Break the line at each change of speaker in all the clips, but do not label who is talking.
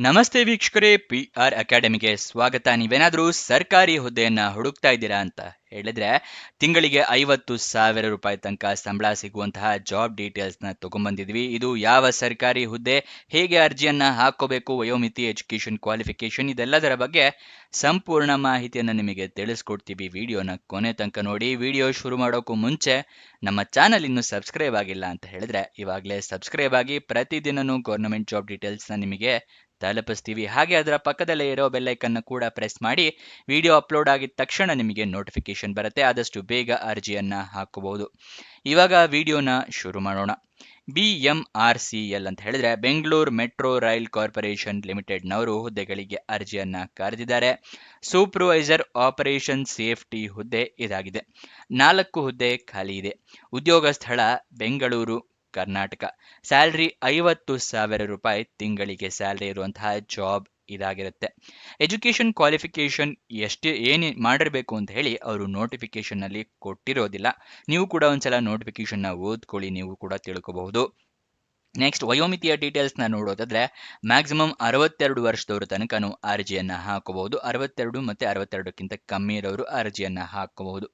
ನಮಸ್ತೆ ವೀಕ್ಷಕರೇ, PR ಅಕಾಡೆಮಿಗೆ ಸ್ವಾಗತ. ನೀವೇನಾದ್ರೂ ಸರ್ಕಾರಿ ಹುದ್ದೆಯನ್ನ ಹುಡುಕ್ತಾ ಇದ್ದೀರಾ ಅಂತ ಹೇಳಿದ್ರೆ, ತಿಂಗಳಿಗೆ 50,000 ರೂಪಾಯಿ ತನಕ ಸಂಬಳ ಸಿಗುವಂತಹ ಜಾಬ್ ಡೀಟೇಲ್ಸ್ ನ ತಗೊಂಡ್ಬಂದಿದ್ವಿ. ಇದು ಯಾವ ಸರ್ಕಾರಿ ಹುದ್ದೆ, ಹೇಗೆ ಅರ್ಜಿಯನ್ನ ಹಾಕೋಬೇಕು, ವಯೋಮಿತಿ, ಎಜುಕೇಶನ್ ಕ್ವಾಲಿಫಿಕೇಶನ್, ಇದೆಲ್ಲದರ ಬಗ್ಗೆ ಸಂಪೂರ್ಣ ಮಾಹಿತಿಯನ್ನ ನಿಮಗೆ ತಿಳಿಸ್ಕೊಡ್ತೀವಿ. ವಿಡಿಯೋನ ಕೊನೆ ತನಕ ನೋಡಿ. ವಿಡಿಯೋ ಶುರು ಮಾಡೋಕ್ಕೂ ಮುಂಚೆ ನಮ್ಮ ಚಾನಲ್ ಇನ್ನು ಸಬ್ಸ್ಕ್ರೈಬ್ ಆಗಿಲ್ಲ ಅಂತ ಹೇಳಿದ್ರೆ ಇವಾಗಲೇ ಸಬ್ಸ್ಕ್ರೈಬ್ ಆಗಿ. ಪ್ರತಿದಿನನೂ ಗೌರ್ಮೆಂಟ್ ಜಾಬ್ ಡೀಟೇಲ್ಸ್ ನ ನಿಮಗೆ ತಲುಪಿಸ್ತೀವಿ. ಹಾಗೆ ಅದರ ಪಕ್ಕದಲ್ಲೇ ಇರೋ ಬೆಲ್ಲೈಕನ್ನು ಕೂಡ ಪ್ರೆಸ್ ಮಾಡಿ. ವಿಡಿಯೋ ಅಪ್ಲೋಡ್ ಆಗಿದ ತಕ್ಷಣ ನಿಮಗೆ ನೋಟಿಫಿಕೇಶನ್ ಬರುತ್ತೆ. ಆದಷ್ಟು ಬೇಗ ಅರ್ಜಿಯನ್ನ ಹಾಕಬಹುದು. ಇವಾಗ ವಿಡಿಯೋನ ಶುರು ಮಾಡೋಣ. BMRCL ಅಂತ ಹೇಳಿದ್ರೆ ಬೆಂಗಳೂರು ಮೆಟ್ರೋ ರೈಲ್ ಕಾರ್ಪೊರೇಷನ್ ಲಿಮಿಟೆಡ್ನವರು ಹುದ್ದೆಗಳಿಗೆ ಅರ್ಜಿಯನ್ನ ಕರೆದಿದ್ದಾರೆ. ಸೂಪರ್ವೈಸರ್ ಆಪರೇಷನ್ ಸೇಫ್ಟಿ ಹುದ್ದೆ ಇದಾಗಿದೆ. 4 ಹುದ್ದೆ ಖಾಲಿ ಇದೆ. ಉದ್ಯೋಗ ಸ್ಥಳ ಬೆಂಗಳೂರು, ಕರ್ನಾಟಕ. ಸ್ಯಾಲ್ರಿ 50,000 ರೂಪಾಯಿ ತಿಂಗಳಿಗೆ ಸ್ಯಾಲ್ರಿ ಇರುವಂತಹ ಜಾಬ್ ಇದಾಗಿರುತ್ತೆ. ಎಜುಕೇಶನ್ ಕ್ವಾಲಿಫಿಕೇಶನ್ ಏನು ಮಾಡಿರಬೇಕು ಅಂತ ಹೇಳಿ ಅವರು ನೋಟಿಫಿಕೇಶನ್ ನಲ್ಲಿ ಕೊಟ್ಟಿರೋದಿಲ್ಲ. ನೀವು ಕೂಡ ಒಂದ್ಸಲ ನೋಟಿಫಿಕೇಶನ್ ನ ಓದ್ಕೊಳ್ಳಿ, ನೀವು ಕೂಡ ತಿಳ್ಕೋಬಹುದು. ನೆಕ್ಸ್ಟ್, ವಯೋಮಿತಿಯ ಡೀಟೇಲ್ಸ್ ನ ನೋಡೋದಾದ್ರೆ ಮ್ಯಾಕ್ಸಿಮಮ್ 62 ವರ್ಷದವರು ತನಕನೂ ಅರ್ಜಿಯನ್ನ ಹಾಕಬಹುದು. 62 ಮತ್ತೆ 62ಕ್ಕಿಂತ ಕಮ್ಮಿ ಇರೋರು ಅರ್ಜಿಯನ್ನ ಹಾಕಬಹುದು.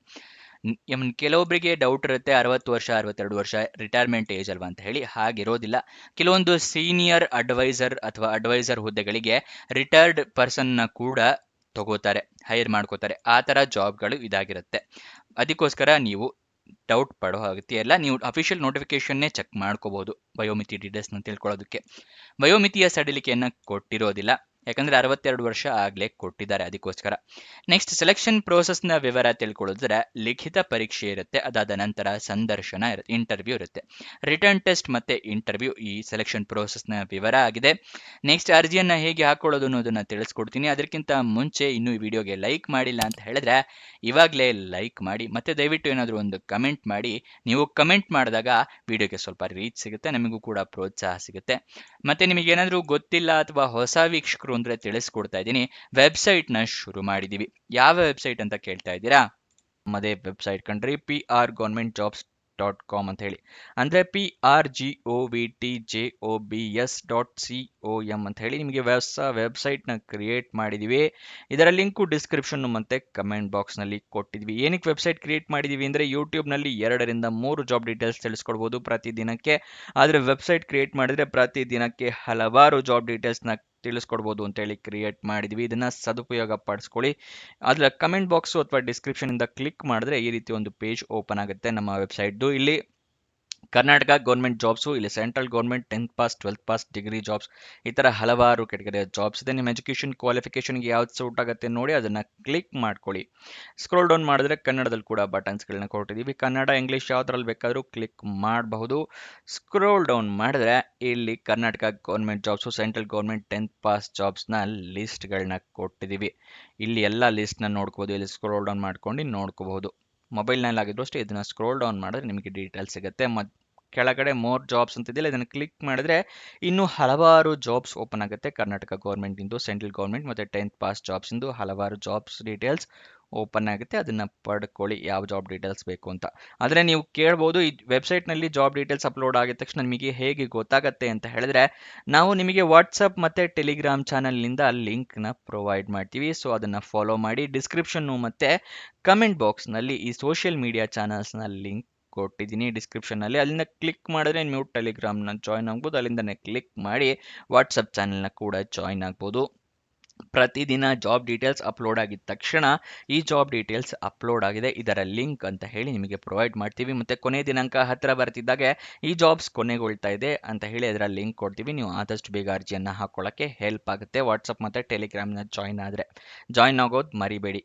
ಕೆಲವೊಬ್ಬರಿಗೆ ಡೌಟ್ ಇರುತ್ತೆ, 60 ವರ್ಷ 62 ವರ್ಷ ರಿಟೈರ್ಮೆಂಟ್ ಏಜ್ ಅಲ್ವಾ ಅಂತ ಹೇಳಿ. ಹಾಗಿರೋದಿಲ್ಲ. ಕೆಲವೊಂದು ಸೀನಿಯರ್ ಅಡ್ವೈಸರ್ ಅಥವಾ ಅಡ್ವೈಸರ್ ಹುದ್ದೆಗಳಿಗೆ ರಿಟೈರ್ಡ್ ಪರ್ಸನ್ ನ ಕೂಡ ತಗೋತಾರೆ, ಹೈರ್ ಮಾಡ್ಕೋತಾರೆ. ಆ ತರ ಜಾಬ್ಗಳು ಇದಾಗಿರುತ್ತೆ. ಅದಕ್ಕೋಸ್ಕರ ನೀವು ಡೌಟ್ ಪಡೋ ಅಗತ್ಯ ಇಲ್ಲ. ನೀವು ಅಫಿಷಿಯಲ್ ನೋಟಿಫಿಕೇಶನ್ನೇ ಚೆಕ್ ಮಾಡ್ಕೋಬಹುದು ವಯೋಮಿತಿ ಡೀಟೇಲ್ಸ್ ನ ತಿಳ್ಕೊಳ್ಳೋದಕ್ಕೆ. ವಯೋಮಿತಿಯ ಸಡಿಲಿಕೆಯನ್ನ ಕೊಟ್ಟಿರೋದಿಲ್ಲ, ಯಾಕಂದ್ರೆ 62 ವರ್ಷ ಆಗ್ಲೇ ಕೊಟ್ಟಿದ್ದಾರೆ, ಅದಕ್ಕೋಸ್ಕರ. ನೆಕ್ಸ್ಟ್, ಸೆಲೆಕ್ಷನ್ ಪ್ರೋಸೆಸ್ ನ ವಿವರ ತಿಳ್ಕೊಳ್ಳೋದ್ರೆ ಲಿಖಿತ ಪರೀಕ್ಷೆ ಇರುತ್ತೆ. ಅದಾದ ನಂತರ ಸಂದರ್ಶನ ಇರುತ್ತೆ, ಇಂಟರ್ವ್ಯೂ ಇರುತ್ತೆ. ರಿಟರ್ನ್ ಟೆಸ್ಟ್ ಮತ್ತೆ ಇಂಟರ್ವ್ಯೂ ಈ ಸೆಲೆಕ್ಷನ್ ಪ್ರೋಸೆಸ್ ನ ವಿವರ ಆಗಿದೆ. ನೆಕ್ಸ್ಟ್, ಅರ್ಜಿಯನ್ನ ಹೇಗೆ ಹಾಕೊಳ್ಳೋದು ಅನ್ನೋದನ್ನ ತಿಳಿಸ್ಕೊಡ್ತೀನಿ. ಅದಕ್ಕಿಂತ ಮುಂಚೆ ಇನ್ನು ಈ ವಿಡಿಯೋಗೆ ಲೈಕ್ ಮಾಡಿಲ್ಲ ಅಂತ ಹೇಳಿದ್ರೆ ಇವಾಗಲೇ ಲೈಕ್ ಮಾಡಿ. ಮತ್ತೆ ದಯವಿಟ್ಟು ಏನಾದರೂ ಒಂದು ಕಮೆಂಟ್ ಮಾಡಿ. ನೀವು ಕಮೆಂಟ್ ಮಾಡಿದಾಗ ವಿಡಿಯೋಗೆ ಸ್ವಲ್ಪ ರೀಚ್ ಸಿಗುತ್ತೆ, ನಮಗೂ ಕೂಡ ಪ್ರೋತ್ಸಾಹ ಸಿಗುತ್ತೆ. ಮತ್ತೆ ನಿಮಗೆ ಏನಾದರೂ ಗೊತ್ತಿಲ್ಲ ಅಥವಾ ಹೊಸ ವೀಕ್ಷಕರು ಅಂದ್ರೆ ತಿಳಿಸ್ಕೊಡ್ತಾ ಇದ್ದೀನಿ. ವೆಬ್ಸೈಟ್ ನ ಶುರು ಮಾಡಿದೀವಿ. ಯಾವ ವೆಬ್ಸೈಟ್ ಅಂತ ಕೇಳ್ತಾ ಇದ್ದೀರಾ? ನಮ್ಮದೇ ವೆಬ್ಸೈಟ್ ಕಣ್ರಿ, prgovernmentjobs.com ಅಂತ ಹೇಳಿ. ಅಂದ್ರೆ prgovtjobs.com ಅಂತ ಹೇಳಿ ನಿಮಗೆ ಹೊಸ ವೆಬ್ಸೈಟ್ ನ ಕ್ರಿಯೇಟ್ ಮಾಡಿದೀವಿ. ಇದರ ಲಿಂಕು ಡಿಸ್ಕ್ರಿಪ್ಷನ್ ಮತ್ತೆ ಕಮೆಂಟ್ ಬಾಕ್ಸ್ ನಲ್ಲಿ ಕೊಟ್ಟಿದ್ವಿ. ಏನಕ್ಕೆ ವೆಬ್ಸೈಟ್ ಕ್ರಿಯೇಟ್ ಮಾಡಿದೀವಿ ಅಂದ್ರೆ ಯೂಟ್ಯೂಬ್ ನಲ್ಲಿ 2 ರಿಂದ 3 ಜಾಬ್ ಡೀಟೇಲ್ಸ್ ತಿಳಿಸ್ಕೊಡ್ಬೋದು ಪ್ರತಿದಿನಕ್ಕೆ. ಆದ್ರೆ ವೆಬ್ಸೈಟ್ ಕ್ರಿಯೇಟ್ ಮಾಡಿದ್ರೆ ಪ್ರತಿದಿನಕ್ಕೆ ಹಲವಾರು ಜಾಬ್ ಡೀಟೇಲ್ಸ್ ನ ತಿಳಿಸ್ಕೊಡ್ಬೋದು ಅಂತ ಹೇಳಿ ಕ್ರಿಯೇಟ್ ಮಾಡಿದ್ವಿ. ಇದನ್ನ ಸದುಪಯೋಗ ಪಡಿಸ್ಕೊಳ್ಳಿ. ಅದರ ಕಮೆಂಟ್ ಬಾಕ್ಸ್ ಅಥವಾ ಡಿಸ್ಕ್ರಿಪ್ಷನ್ ಇಂದ ಕ್ಲಿಕ್ ಮಾಡಿದ್ರೆ ಈ ರೀತಿ ಒಂದು ಪೇಜ್ ಓಪನ್ ಆಗುತ್ತೆ ನಮ್ಮ ವೆಬ್ಸೈಟ್ದು. ಇಲ್ಲಿ ಕರ್ನಾಟಕ ಗೌರ್ಮೆಂಟ್ ಜಾಬ್ಸು, ಇಲ್ಲಿ central government 10th pass 12th pass degree jobs, ಈ ಥರ ಹಲವಾರು ಕೆಟಗರಿಯ ಜಾಬ್ಸ್ ಇದೆ. ನಿಮ್ಮ ಎಜುಕೇಷನ್ ಕ್ವಾಲಿಫಿಕೇಷನ್ಗೆ ಯಾವ್ದು ಸೂಟ್ ಆಗುತ್ತೆ ನೋಡಿ ಅದನ್ನು ಕ್ಲಿಕ್ ಮಾಡ್ಕೊಳ್ಳಿ. ಸ್ಕ್ರೋಲ್ ಡೌನ್ ಮಾಡಿದ್ರೆ ಕನ್ನಡದಲ್ಲಿ ಕೂಡ ಬಟನ್ಸ್ಗಳನ್ನ ಕೊಟ್ಟಿದ್ದೀವಿ. ಕನ್ನಡ, ಇಂಗ್ಲೀಷ್ ಯಾವ್ದ್ರಲ್ಲಿ ಬೇಕಾದರೂ ಕ್ಲಿಕ್ ಮಾಡಬಹುದು. ಸ್ಕ್ರೋಲ್ ಡೌನ್ ಮಾಡಿದ್ರೆ ಇಲ್ಲಿ Karnataka government jobs, central government 10th pass ಜಾಬ್ಸ್ನ ಲಿಸ್ಟ್ಗಳನ್ನ ಕೊಟ್ಟಿದ್ದೀವಿ. ಇಲ್ಲಿ ಎಲ್ಲ ಲಿಸ್ಟ್ನ ನೋಡ್ಕೋಬೋದು. ಇಲ್ಲಿ ಸ್ಕ್ರೋಲ್ ಡೌನ್ ಮಾಡ್ಕೊಂಡು ನೋಡ್ಕೋಬಹುದು. ಮೊಬೈಲ್ನಲ್ಲಿ ಆಗಿದ್ರು ಅಷ್ಟೇ ಇದನ್ನ ಸ್ಕ್ರೋಲ್ ಡೌನ್ ಮಾಡಿದ್ರೆ ನಿಮಗೆ ಡೀಟೇಲ್ಸ್ ಸಿಗುತ್ತೆ. ಕೆಳಗಡೆ ಮೋರ್ ಜಾಬ್ಸ್ ಅಂತಿದೆಯಲ್ಲ, ಇದನ್ನು ಕ್ಲಿಕ್ ಮಾಡಿದ್ರೆ ಇನ್ನೂ ಹಲವಾರು ಜಾಬ್ಸ್ ಓಪನ್ ಆಗುತ್ತೆ. ಕರ್ನಾಟಕ ಗೌರ್ಮೆಂಟ್ ಇಂದು, ಸೆಂಟ್ರಲ್ ಗೌರ್ಮೆಂಟ್ ಮತ್ತು 10th ಪಾಸ್ ಜಾಬ್ಸ್ ಇಂದು ಹಲವಾರು ಜಾಬ್ಸ್ ಡೀಟೇಲ್ಸ್ ಓಪನ್ ಆಗುತ್ತೆ. ಅದನ್ನ ಪಡ್ಕೊಳ್ಳಿ, ಯಾವ ಜಾಬ್ ಡೀಟೇಲ್ಸ್ ಬೇಕು ಅಂತ. ಆದರೆ ನೀವು ಕೇಳ್ಬೋದು, ಈ ವೆಬ್ಸೈಟ್ನಲ್ಲಿ ಜಾಬ್ ಡೀಟೇಲ್ಸ್ ಅಪ್ಲೋಡ್ ಆಗಿದ ತಕ್ಷಣ ನಿಮಗೆ ಹೇಗೆ ಗೊತ್ತಾಗತ್ತೆ ಅಂತ ಹೇಳಿದ್ರೆ, ನಾವು ನಿಮಗೆ ವಾಟ್ಸಪ್ ಮತ್ತು ಟೆಲಿಗ್ರಾಮ್ ಚಾನಲ್ನಿಂದ ಲಿಂಕ್ನ ಪ್ರೊವೈಡ್ ಮಾಡ್ತೀವಿ. ಸೊ ಅದನ್ನು ಫಾಲೋ ಮಾಡಿ. ಡಿಸ್ಕ್ರಿಪ್ಷನ್ನು ಮತ್ತು ಕಮೆಂಟ್ ಬಾಕ್ಸ್ನಲ್ಲಿ ಈ ಸೋಷಿಯಲ್ ಮೀಡಿಯಾ ಚಾನಲ್ಸ್ನ ಲಿಂಕ್ ಕೊಟ್ಟಿದ್ದೀನಿ ಡಿಸ್ಕ್ರಿಪ್ಷನ್ನಲ್ಲಿ. ಅಲ್ಲಿಂದ ಕ್ಲಿಕ್ ಮಾಡಿದ್ರೆ ನೀವು ಟೆಲಿಗ್ರಾಮ್ನ ಜಾಯ್ನ್ ಆಗ್ಬೋದು. ಅಲ್ಲಿಂದನೇ ಕ್ಲಿಕ್ ಮಾಡಿ ವಾಟ್ಸಪ್ ಚಾನಲ್ನ ಕೂಡ ಜಾಯ್ನ್ ಆಗ್ಬೋದು. ಪ್ರತಿದಿನ ಜಾಬ್ ಡೀಟೇಲ್ಸ್ ಅಪ್ಲೋಡ್ ಆಗಿದ ತಕ್ಷಣ ಈ ಜಾಬ್ ಡೀಟೇಲ್ಸ್ ಅಪ್ಲೋಡ್ ಆಗಿದೆ, ಇದರ ಲಿಂಕ್ ಅಂತ ಹೇಳಿ ನಿಮಗೆ ಪ್ರೊವೈಡ್ ಮಾಡ್ತೀವಿ. ಮತ್ತು ಕೊನೆ ದಿನಾಂಕ ಹತ್ತಿರ ಬರ್ತಿದ್ದಾಗೆ ಈ ಜಾಬ್ಸ್ ಕೊನೆಗೊಳ್ತಾ ಇದೆ ಅಂತ ಹೇಳಿ ಅದರ ಲಿಂಕ್ ಕೊಡ್ತೀವಿ. ನೀವು ಆದಷ್ಟು ಬೇಗ ಅರ್ಜಿಯನ್ನು ಹಾಕೊಳ್ಳೋಕ್ಕೆ ಹೆಲ್ಪ್ ಆಗುತ್ತೆ. ವಾಟ್ಸಪ್ ಮತ್ತು ಟೆಲಿಗ್ರಾಮ್ನ ಜಾಯ್ನ್ ಆಗೋದು ಮರಿಬೇಡಿ.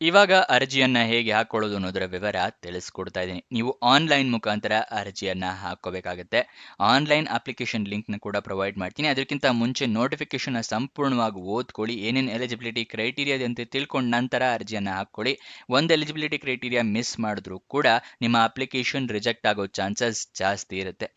ಇವಾಗ ಅರ್ಜಿಯನ್ನ ಹೇಗೆ ಹಾಕೊಳ್ಳೋದು ಅನ್ನೋದರ ವಿವರ ತಿಳಿಸ್ಕೊಡ್ತಾ ಇದ್ದೀನಿ. ನೀವು ಆನ್ಲೈನ್ ಮುಖಾಂತರ ಅರ್ಜಿಯನ್ನ ಹಾಕೋಬೇಕಾಗುತ್ತೆ. ಆನ್ಲೈನ್ ಅಪ್ಲಿಕೇಶನ್ ಲಿಂಕ್ನ ಕೂಡ ಪ್ರೊವೈಡ್ ಮಾಡ್ತೀನಿ. ಅದಕ್ಕಿಂತ ಮುಂಚೆ ನೋಟಿಫಿಕೇಶನ್ ಸಂಪೂರ್ಣವಾಗಿ ಓದ್ಕೊಳ್ಳಿ. ಏನೇನು ಎಲಿಜಿಬಿಲಿಟಿ ಕ್ರೈಟೀರಿಯಾ ಅಂತ ತಿಳ್ಕೊಂಡ ನಂತರ ಅರ್ಜಿಯನ್ನ ಹಾಕೊಳ್ಳಿ. ಒಂದು ಎಲಿಜಿಬಿಲಿಟಿ ಕ್ರೈಟೀರಿಯಾ ಮಿಸ್ ಮಾಡಿದ್ರು ಕೂಡ ನಿಮ್ಮ ಅಪ್ಲಿಕೇಶನ್ ರಿಜೆಕ್ಟ್ ಆಗೋ ಚಾನ್ಸಸ್ ಜಾಸ್ತಿ ಇರುತ್ತೆ.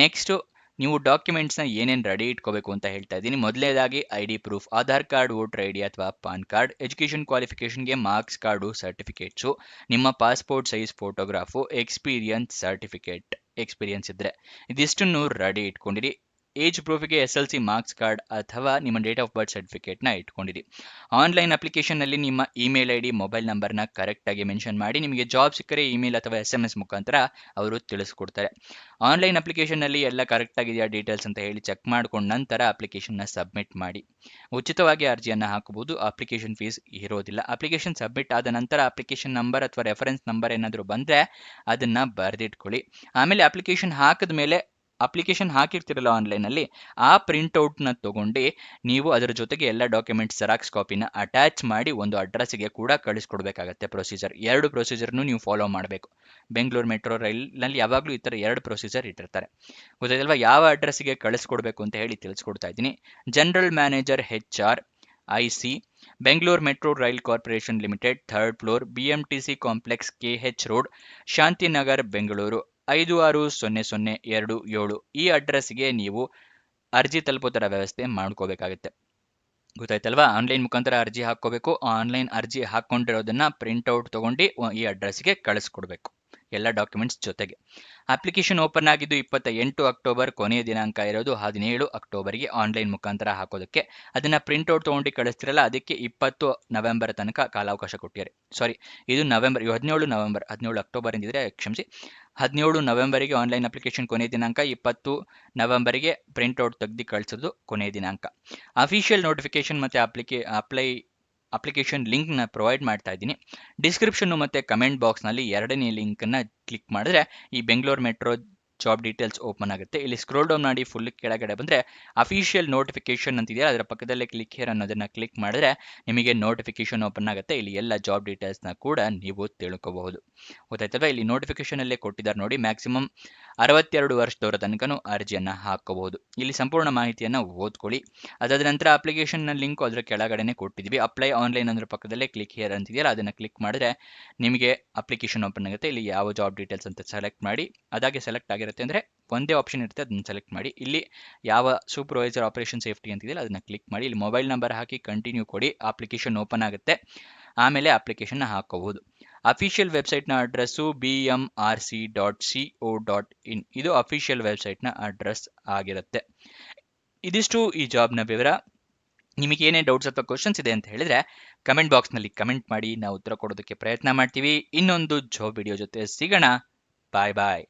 ನೆಕ್ಸ್ಟ್, ನೀವು ಡಾಕ್ಯುಮೆಂಟ್ಸ್ನ ಏನೇನು ರೆಡಿ ಇಟ್ಕೋಬೇಕು ಅಂತ ಹೇಳ್ತಾ ಇದ್ದೀನಿ. ಮೊದಲನೇದಾಗಿ ID proof, Aadhaar card, voter ID ಅಥವಾ ಪಾನ್ ಕಾರ್ಡ್, ಎಜುಕೇಷನ್ ಕ್ವಾಲಿಫಿಕೇಷನ್ಗೆ ಮಾರ್ಕ್ಸ್ ಕಾರ್ಡು, ಸರ್ಟಿಫಿಕೇಟ್ಸು, ನಿಮ್ಮ passport size photograph, experience certificate, experience ಇದ್ದರೆ ಇದಿಷ್ಟನ್ನು ರೆಡಿ ಇಟ್ಕೊಂಡಿರಿ. ಏಜ್ ಪ್ರೂಫಿಗೆ SLC ಮಾರ್ಕ್ಸ್ ಕಾರ್ಡ್ ಅಥವಾ ನಿಮ್ಮ ಡೇಟ್ ಆಫ್ ಬರ್ತ್ ಸರ್ಟಿಫಿಕೇಟ್ನ ಇಟ್ಕೊಂಡಿರಿ. ಆನ್ಲೈನ್ ಅಪ್ಲಿಕೇಶನ್ನಲ್ಲಿ ನಿಮ್ಮ ಇಮೇಲ್ ID, ಮೊಬೈಲ್ ನಂಬರ್ನ ಕರೆಕ್ಟಾಗಿ ಮೆನ್ಷನ್ ಮಾಡಿ. ನಿಮಗೆ ಜಾಬ್ ಸಿಕ್ಕರೆ ಇಮೇಲ್ ಅಥವಾ SMS ಮುಖಾಂತರ ಅವರು ತಿಳಿಸ್ಕೊಡ್ತಾರೆ. ಆನ್ಲೈನ್ ಅಪ್ಲಿಕೇಶನ್ನಲ್ಲಿ ಎಲ್ಲ ಕರೆಕ್ಟಾಗಿದೆಯಾ ಡೀಟೇಲ್ಸ್ ಅಂತ ಹೇಳಿ ಚೆಕ್ ಮಾಡ್ಕೊಂಡು ನಂತರ ಅಪ್ಲಿಕೇಶನ್ನ ಸಬ್ಮಿಟ್ ಮಾಡಿ. ಉಚಿತವಾಗಿ ಅರ್ಜಿಯನ್ನು ಹಾಕಬಹುದು. ಅಪ್ಲಿಕೇಶನ್ ಫೀಸ್ ಇರೋದಿಲ್ಲ. ಅಪ್ಲಿಕೇಶನ್ ಸಬ್ಮಿಟ್ ಆದ ನಂತರ ಅಪ್ಲಿಕೇಶನ್ ನಂಬರ್ ಅಥವಾ ರೆಫರೆನ್ಸ್ ನಂಬರ್ ಏನಾದರೂ ಬಂದರೆ ಅದನ್ನು ಬರೆದಿಟ್ಕೊಳ್ಳಿ. ಆಮೇಲೆ ಅಪ್ಲಿಕೇಶನ್ ಹಾಕಿರ್ತಿರಲ್ಲ ಆನ್ಲೈನಲ್ಲಿ, ಆ ಪ್ರಿಂಟ್ಔಟ್ನ ತೊಗೊಂಡು ನೀವು ಅದರ ಜೊತೆಗೆ ಎಲ್ಲ ಡಾಕ್ಯುಮೆಂಟ್ಸ್ ಜೆರಾಕ್ಸ್ ಕಾಪಿನ ಅಟ್ಯಾಚ್ ಮಾಡಿ ಒಂದು ಅಡ್ರೆಸ್ಸಿಗೆ ಕೂಡ ಕಳಿಸ್ಕೊಡ್ಬೇಕಾಗತ್ತೆ. ಎರಡು ಪ್ರೊಸೀಜರ್ನು ನೀವು ಫಾಲೋ ಮಾಡಬೇಕು. ಬೆಂಗಳೂರು ಮೆಟ್ರೋ ರೈಲ್ನಲ್ಲಿ ಯಾವಾಗಲೂ ಈ ಥರ 2 ಪ್ರೊಸೀಜರ್ ಇಟ್ಟಿರ್ತಾರೆ. ಗೊತ್ತಾಯ್ತಲ್ವಾ? ಯಾವ ಅಡ್ರೆಸ್ಸಿಗೆ ಕಳಿಸ್ಕೊಡ್ಬೇಕು ಅಂತ ಹೇಳಿ ತಿಳಿಸ್ಕೊಡ್ತಾ ಇದ್ದೀನಿ. General manager HR IC, Bengaluru metro rail corporation limited, 3rd floor, BMTC complex, KH road, Shantinagar, Bengaluru 5600277. ಈ ಅಡ್ರೆಸ್ಗೆ ನೀವು ಅರ್ಜಿ ತಲುಪೋ ಥರ ವ್ಯವಸ್ಥೆ ಮಾಡ್ಕೋಬೇಕಾಗುತ್ತೆ. ಗೊತ್ತಾಯ್ತಲ್ವಾ? ಆನ್ಲೈನ್ ಮುಖಾಂತರ ಅರ್ಜಿ ಹಾಕ್ಕೋಬೇಕು. ಆನ್ಲೈನ್ ಅರ್ಜಿ ಹಾಕ್ಕೊಂಡಿರೋದನ್ನ ಪ್ರಿಂಟ್ಔಟ್ ತೊಗೊಂಡು ಈ ಅಡ್ರೆಸ್ಗೆ ಕಳಿಸ್ಕೊಡ್ಬೇಕು, ಎಲ್ಲ ಡಾಕ್ಯುಮೆಂಟ್ಸ್ ಜೊತೆಗೆ. ಅಪ್ಲಿಕೇಶನ್ ಓಪನ್ ಆಗಿದ್ದು 28 ಅಕ್ಟೋಬರ್, ಕೊನೆಯ ದಿನಾಂಕ ಇರೋದು 17 ಅಕ್ಟೋಬರ್ಗೆ ಆನ್ಲೈನ್ ಮುಖಾಂತರ ಹಾಕೋದಕ್ಕೆ. ಅದನ್ನು ಪ್ರಿಂಟ್ಔಟ್ ತೊಗೊಂಡು ಕಳಿಸ್ತಿರಲ್ಲ, ಅದಕ್ಕೆ 20 ನವೆಂಬರ್ ತನಕ ಕಾಲಾವಕಾಶ ಕೊಟ್ಟಿದ್ದಾರೆ. ಇದು 17 ಅಕ್ಟೋಬರ್ ಎಂದಿದ್ರೆ ಕ್ಷಮಿಸಿ, 17 ನವೆಂಬರಿಗೆ ಆನ್ಲೈನ್ ಅಪ್ಲಿಕೇಶನ್ ಕೊನೆಯ ದಿನಾಂಕ, 20 ನವೆಂಬರಿಗೆ ಪ್ರಿಂಟ್ಔಟ್ ತೆಗೆದು ಕಳಿಸೋದು ಕೊನೆಯ ದಿನಾಂಕ. ಅಫಿಷಿಯಲ್ ನೋಟಿಫಿಕೇಶನ್ ಮತ್ತು ಅಪ್ಲಿಕೇಶನ್ ಲಿಂಕ್ನ ಪ್ರೊವೈಡ್ ಮಾಡ್ತಾ ಇದ್ದೀನಿ. ಡಿಸ್ಕ್ರಿಪ್ಷನ್ ಮತ್ತು ಕಮೆಂಟ್ ಬಾಕ್ಸ್ನಲ್ಲಿ 2ನೇ ಲಿಂಕನ್ನು ಕ್ಲಿಕ್ ಮಾಡಿದ್ರೆ ಈ Bengaluru metro job details open ಆಗುತ್ತೆ. ಇಲ್ಲಿ ಸ್ಕ್ರೋಲ್ ಡೌನ್ ಮಾಡಿ ಫುಲ್ ಕೆಳಗಡೆ ಬಂದರೆ ಅಫಿಷಿಯಲ್ ನೋಟಿಫಿಕೇಶನ್ ಅಂತಿದೆಯಲ್ಲ, ಅದರ ಪಕ್ಕದಲ್ಲೇ ಕ್ಲಿಕ್ ಹಿಯರ್ ಅನ್ನೋದನ್ನು ಕ್ಲಿಕ್ ಮಾಡಿದ್ರೆ ನಿಮಗೆ ನೋಟಿಫಿಕೇಶನ್ ಓಪನ್ ಆಗುತ್ತೆ. ಇಲ್ಲಿ ಎಲ್ಲ ಜಾಬ್ ಡೀಟೇಲ್ಸ್ನ ಕೂಡ ನೀವು ತಿಳ್ಕೋಬಹುದು. ಗೊತ್ತಾಯ್ತಲ್ವ? ಇಲ್ಲಿ ನೋಟಿಫಿಕೇಶನಲ್ಲೇ ಕೊಟ್ಟಿದ್ದಾರೆ ನೋಡಿ, ಮ್ಯಾಕ್ಸಿಮಮ್ 62 ವರ್ಷದವರ ತನಕನೂ ಅರ್ಜಿಯನ್ನು ಹಾಕೋಬಹುದು. ಇಲ್ಲಿ ಸಂಪೂರ್ಣ ಮಾಹಿತಿಯನ್ನು ಓದ್ಕೊಳ್ಳಿ. ಅದಾದ ನಂತರ ಅಪ್ಲಿಕೇಶನ್ನ ಲಿಂಕ್ ಅದರ ಕೆಳಗಡೆನೆ ಕೊಟ್ಟಿದ್ದೀವಿ. ಅಪ್ಲೈ ಆನ್ಲೈನ್ ಅಂದ್ರೆ ಪಕ್ಕದಲ್ಲೇ ಕ್ಲಿಕ್ ಹಿಯರ್ ಅಂತಿದೆಯಲ್ಲ, ಅದನ್ನು ಕ್ಲಿಕ್ ಮಾಡಿದ್ರೆ ನಿಮಗೆ ಅಪ್ಲಿಕೇಶನ್ ಓಪನ್ ಆಗುತ್ತೆ. ಇಲ್ಲಿ ಯಾವ ಜಾಬ್ ಡೀಟೇಲ್ಸ್ ಅಂತ ಸೆಲೆಕ್ಟ್ ಮಾಡಿ. ಅದಾಗೆ ಸೆಲೆಕ್ಟ್ ಆಗಿರುತ್ತೆ ಅಂದರೆ ಒಂದೇ ಆಪ್ಷನ್ ಇರುತ್ತೆ, ಅದನ್ನು ಸೆಲೆಕ್ಟ್ ಮಾಡಿ. ಇಲ್ಲಿ ಯಾವ ಸೂಪರ್ವೈಸರ್ ಆಪರೇಷನ್ ಸೇಫ್ಟಿ ಅಂತಿದೆಯಲ್ಲ ಅದನ್ನು ಕ್ಲಿಕ್ ಮಾಡಿ. ಇಲ್ಲಿ ಮೊಬೈಲ್ ನಂಬರ್ ಹಾಕಿ ಕಂಟಿನ್ಯೂ ಕೊಡಿ. ಅಪ್ಲಿಕೇಶನ್ ಓಪನ್ ಆಗುತ್ತೆ. ಆಮೇಲೆ ಅಪ್ಲಿಕೇಶನ್ನ ಹಾಕೋಬಹುದು. ಅಫಿಷಿಯಲ್ ವೆಬ್ಸೈಟ್ನ ಅಡ್ರೆಸ್ಸು bmrc.co.in. ಇದು ಅಫಿಷಿಯಲ್ ವೆಬ್ಸೈಟ್ನ ಅಡ್ರೆಸ್ ಆಗಿರುತ್ತೆ. ಇದಿಷ್ಟು ಈ ಜಾಬ್ನ ವಿವರ. ನಿಮಗೆ ಏನೇ ಡೌಟ್ಸ್ ಅಥವಾ ಕ್ವಶನ್ಸ್ ಇದೆ ಅಂತ ಹೇಳಿದ್ರೆ ಕಮೆಂಟ್ ಬಾಕ್ಸ್ನಲ್ಲಿ ಕಮೆಂಟ್ ಮಾಡಿ, ನಾವು ಉತ್ತರ ಕೊಡೋದಕ್ಕೆ ಪ್ರಯತ್ನ ಮಾಡ್ತೀವಿ. ಇನ್ನೊಂದು ಜಾಬ್ ವಿಡಿಯೋ ಜೊತೆ ಸಿಗೋಣ. ಬಾಯ್ ಬಾಯ್.